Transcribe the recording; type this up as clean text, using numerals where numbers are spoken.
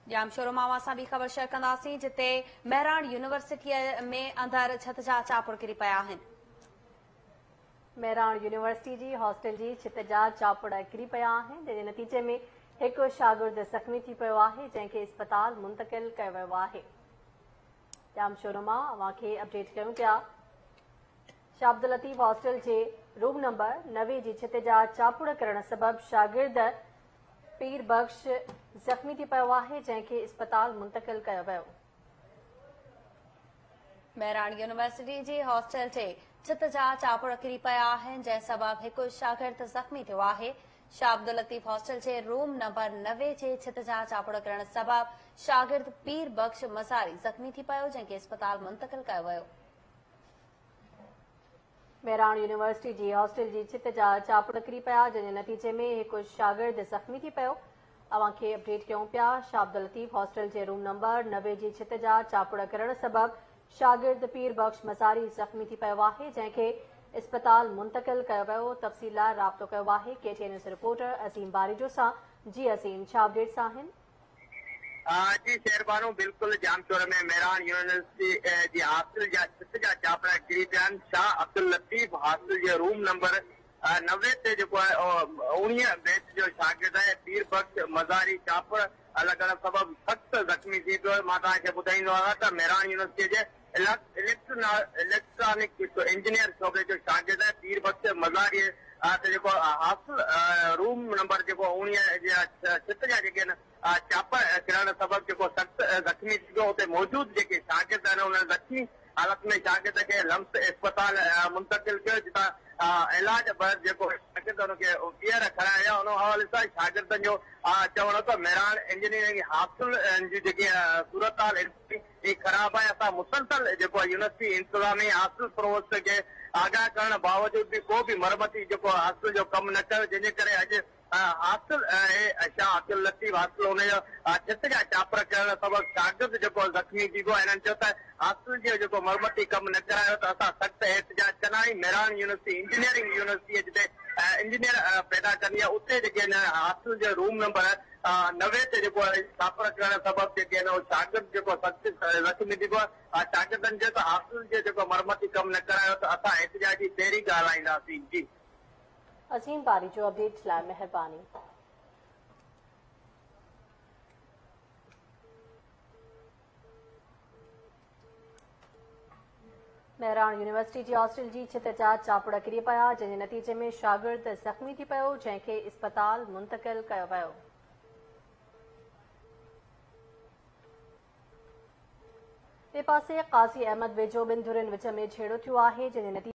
जाम sorrow मावा सां बि ख़बर शेयर कंदासीं, जिते मेहरान यूनिवर्सिटीअ में अंदरि छित जा चापुड़ किरी पिया आहिनि। मेहरान यूनिवर्सिटी जी हॉस्टल जी छित जा चापुड़ किरी पिया आहिनि, जंहिंजे नतीजे में हिकु शागिर्द ज़ख़्मी थी पियो आहे, जंहिंखे इस्पताल मुंतक़िल कयो वियो आहे। जाम शोरो मां अव्हां खे अपडेट कयूं पिया। शाह अब्दुल लतीफ़ हॉस्टल जे रूम नंबर 9 जी छित जा चापुड़ किरण सबबि शागिर्द पीर बख्श ज़ख़्मी थी पियो आहे, जंहिंखे इस्पताल मुंतक़िल कयो वियो। मेहरान यूनिवर्सिटी जी हॉस्टल जे छित जा चापुड़ किरी पिया आहिनि, जंहिं सबबि हिकु शागिर्द ज़ख़्मी थियो आहे। शाह अब्दुल लतीफ़ हॉस्टल जे रूम नंबर 9 जे छित जा चापुड़ किरण सबबि शागिर्द पीर बख्श मज़ारी ज़ख़्मी थी पियो, जंहिंखे इस्पताल मुंतक़िल कयो वियो। मेहरान यूनिवर्सिटी जी हॉस्टल जी छित जा चापुड़ किरी पिया, जंहिंजे नतीजे में हिकु शागिर्द ज़ख़्मी थी पियो। अव्हां खे अपडेट कयूं पिया। शाह अब्दुल लतीफ़ हॉस्टल जे रूम नंबर 9 जी छित जा चापुड़ किरण सबबि शागिर्द पीर बख्श मज़ारी ज़ख़्मी थी पियो आहे, जंहिंखे इस्पताल मुंतक़िल कयो वियो। तफ़सील लाइ राब्तो कयो आहे KTN न्यूज़ रिपोर्टर असीम बारिजो सां। जी असीम, छा अपडेट्स आहिनि? जी शेरबानो, बिल्कुल जामशोर में मेहरान यूनिवर्सिटी जी हॉस्टल जा छित जा चापुड़ किरी पिया आहिनि। शाह अब्दुल लतीफ़ हॉस्टल जे रूम नंबर 9 ते जेको आहे 19 बैच जो शागिर्द आहे पीर बख्श मज़ारी चापुड़ लॻण सबबि सख़्तु ज़ख़्मी थी पियो। मां तव्हांखे ॿुधाईंदो आहियां त मेहरान यूनिवर्सिटी जे इलेक्ट्रॉनिक इंजीनियर शोबे जो शागिर्द आहे पीर बख्श मज़ारी जेको हॉस्टल रूम नंबर जेको 19 जा छित जा जेके आहिनि चापुड़ किरण सबबि जेको सख़्तु ज़ख़्मी थी पियो। उते मौजूदु जेके शागिर्द आहिनि उन ज़ख़्मी हालत में शागिर्द खे लम्स इस्पताल मुंतक़िल कयो, जितां इलाज बैदि जेको शागिर्द हुनखे ॿीहर खणाया। उन हवाले सां शागिर्दनि जो चवणो त मेहरान इंजीनियरिंग हॉस्टल जी जेकी सूरत हाल ख़राब आहे। असां मुसलसल जेको यूनिवर्सिटी इंतज़ामिया हॉस्टल प्रोवोस्ट खे आगाह करण बावजूद बि को बि मरमती जेको हॉस्टल जो कमु न कयो, जंहिंजे करे अॼु हॉस्टल शाह अब्दुल लतीफ़ हॉस्टल हुनजो छित जा चापुड़ करण सबबि शागिर्द जेको ज़ख़्मी थी पियो। हिननि चयो त हॉस्टल जो जेको मरमती कमु न करायो त असां सख़्तु एहतिजाज कंदासीं। मेहरान यूनिवर्सिटी इंजीनियरिंग यूनिवर्सिटी जिते इंजीनियर पैदा कंदी आहे, उते जेके आहिनि हॉस्टल जो रूम नंबर 9 ते जेको आहे चापुड़ करण सबबि जेके आहिनि शागिर्द जेको सख़्तु ज़ख़्मी थी पियो आहे। शागिर्दनि चयो त हॉस्टल जो जेको मरमती कमु न करायो त असां एहतिजाजी पहिरीं ॻाल्हाईंदासीं। जी असीम बारिजो, अपडेट्स लाइ महिरबानी। मेहरान यूनिवर्सिटी जी हॉस्टल जी छित जा चापुड़ किरी पिया, जंहिंजे नतीजे में शागिर्द ज़ख़्मी थी पियो, जंहिंखे इस्पताल मुंतक़िल कयो वियो। ॿिए पासे काज़ी अहमद वेझो ॿिनि धुरनि विच में छेड़ो थियो आहे, जंहिंजे नतीजे